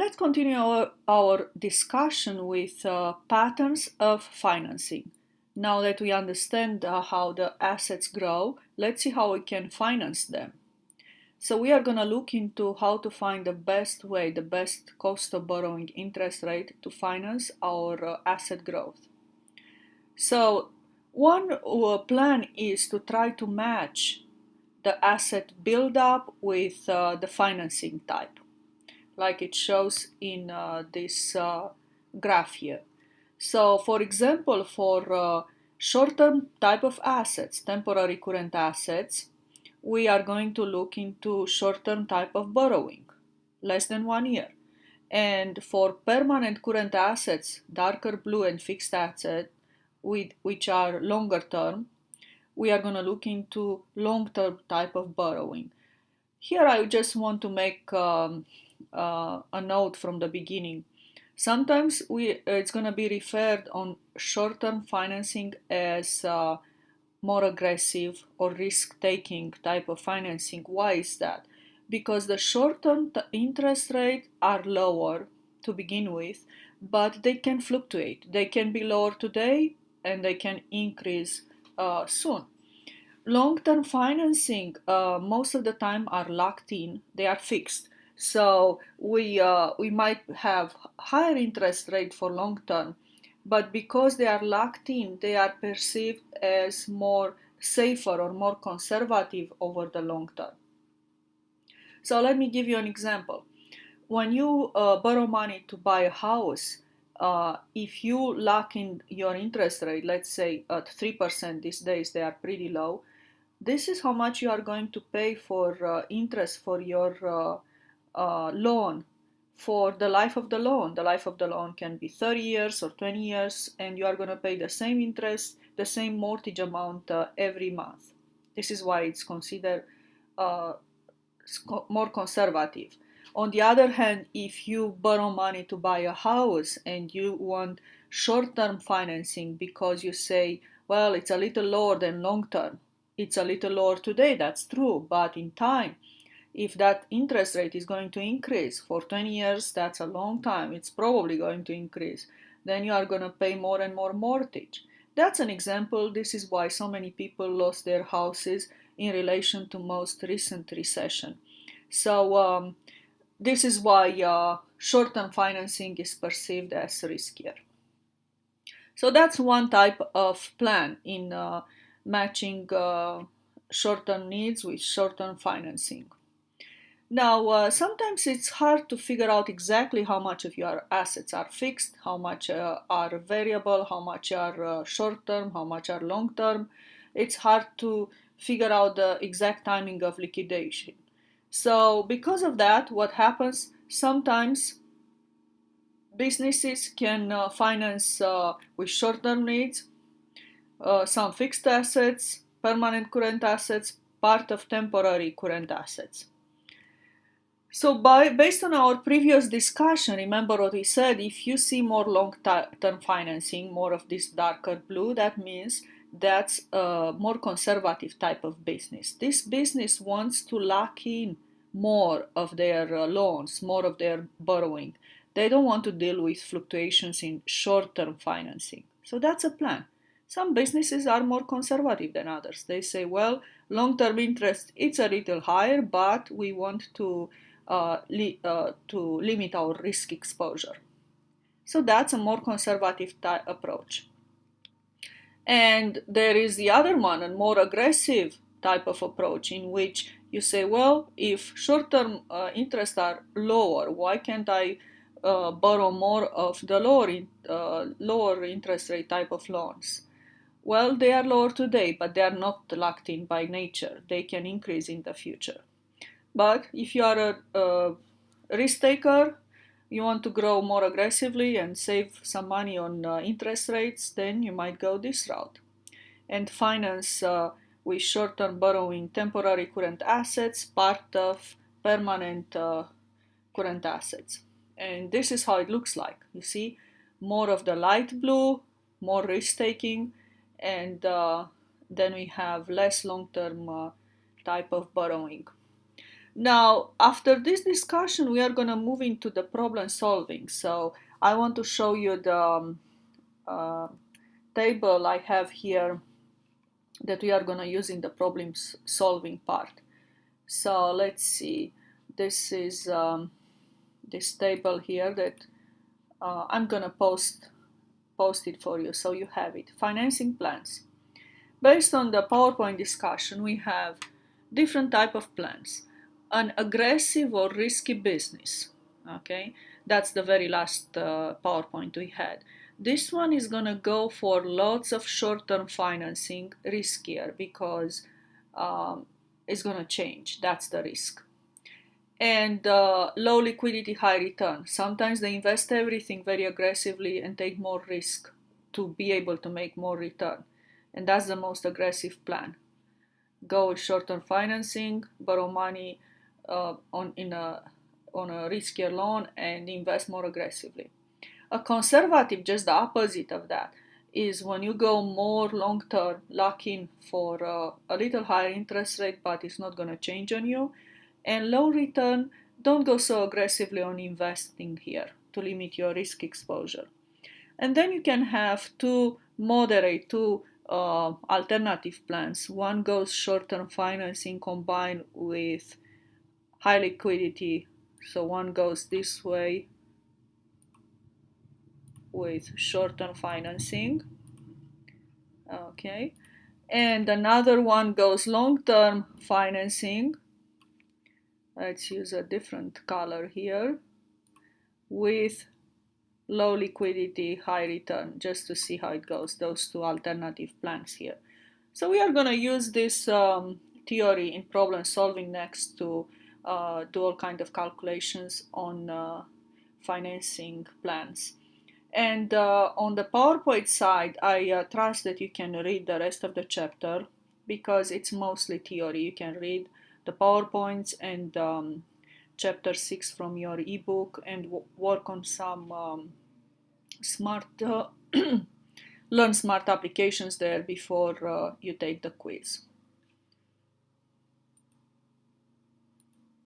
Let's continue our discussion with patterns of financing. Now that we understand how the assets grow, let's see how we can finance them. So we are going to look into how to find the best way, the best cost of borrowing interest rate to finance our asset growth. So one plan is to try to match the asset build up with the financing type, like it shows in this graph here. So for example, for short-term type of assets, temporary current assets, we are going to look into short-term type of borrowing, less than 1 year. And for permanent current assets, darker blue and fixed asset, which are longer term, we are going to look into long-term type of borrowing. Here I just want to make a note from the beginning. Sometimes it's going to be referred on short-term financing as more aggressive or risk-taking type of financing. Why is that? Because the short-term interest rates are lower to begin with, but they can fluctuate. They can be lower today and they can increase soon. Long-term financing most of the time are locked in, they are fixed. So we might have higher interest rate for long term, but because they are locked in, they are perceived as more safer or more conservative over the long term. So let me give you an example. When you borrow money to buy a house, if you lock in your interest rate, let's say at 3%, these days they are pretty low, this is how much you are going to pay for interest for your loan for the life of the loan. The life of the loan can be 30 years or 20 years, and you are going to pay the same interest, the same mortgage amount every month. This is why it's considered uh, more conservative. On the other hand, if you borrow money to buy a house and you want short term financing because you say, well, it's a little lower than long term, it's a little lower today, that's true, but in time, if that interest rate is going to increase for 20 years, that's a long time, it's probably going to increase, then you are going to pay more and more mortgage. That's an example. This is why so many people lost their houses in relation to most recent recession. So this is why short-term financing is perceived as riskier. So that's one type of plan in matching short-term needs with short-term financing. Now, sometimes it's hard to figure out exactly how much of your assets are fixed, how much are variable, how much are short term, how much are long term. It's hard to figure out the exact timing of liquidation. So, because of that, what happens sometimes businesses can finance with short term needs, some fixed assets, permanent current assets, part of temporary current assets. So, based on our previous discussion, remember what we said, if you see more long-term financing, more of this darker blue, that means that's a more conservative type of business. This business wants to lock in more of their loans, more of their borrowing. They don't want to deal with fluctuations in short-term financing. So that's a plan. Some businesses are more conservative than others. They say, well, long-term interest, it's a little higher, but we want to limit our risk exposure. So that's a more conservative approach. And there is the other one, a more aggressive type of approach in which you say, well, if short-term interests are lower, why can't I borrow more of the lower interest rate type of loans? Well, they are lower today, but they are not locked in by nature. They can increase in the future. But if you are a risk taker, you want to grow more aggressively and save some money on interest rates, then you might go this route and finance with short-term borrowing temporary current assets, part of permanent current assets. And this is how it looks like. You see, more of the light blue, more risk-taking, and then we have less long-term type of borrowing. Now, after this discussion, we are going to move into the problem solving. So I want to show you the uh, table I have here that we are going to use in the problem solving part. So let's see. This is this table here that I'm going to post it for you so you have it. Financing plans. Based on the PowerPoint discussion, we have different type of plans. An aggressive or risky business. Okay, that's the very last PowerPoint we had. This one is gonna go for lots of short-term financing, riskier because it's gonna change. That's the risk. And low liquidity, high return. Sometimes they invest everything very aggressively and take more risk to be able to make more return. And that's the most aggressive plan. Go with short-term financing, borrow money on a riskier loan, and invest more aggressively. A conservative, just the opposite of that, is when you go more long-term, lock in for a little higher interest rate, but it's not going to change on you. And low return, don't go so aggressively on investing here to limit your risk exposure. And then you can have two alternative plans. One goes short-term financing combined with high liquidity. So one goes this way with short-term financing. Okay. And another one goes long-term financing. Let's use a different color here with low liquidity, high return, just to see how it goes, those two alternative plans here. So we are going to use this theory in problem solving next to do all kind of calculations on financing plans. And on the PowerPoint side, I trust that you can read the rest of the chapter because it's mostly theory. You can read the PowerPoints and chapter 6 from your ebook and work on some smart learn smart applications there before you take the quiz.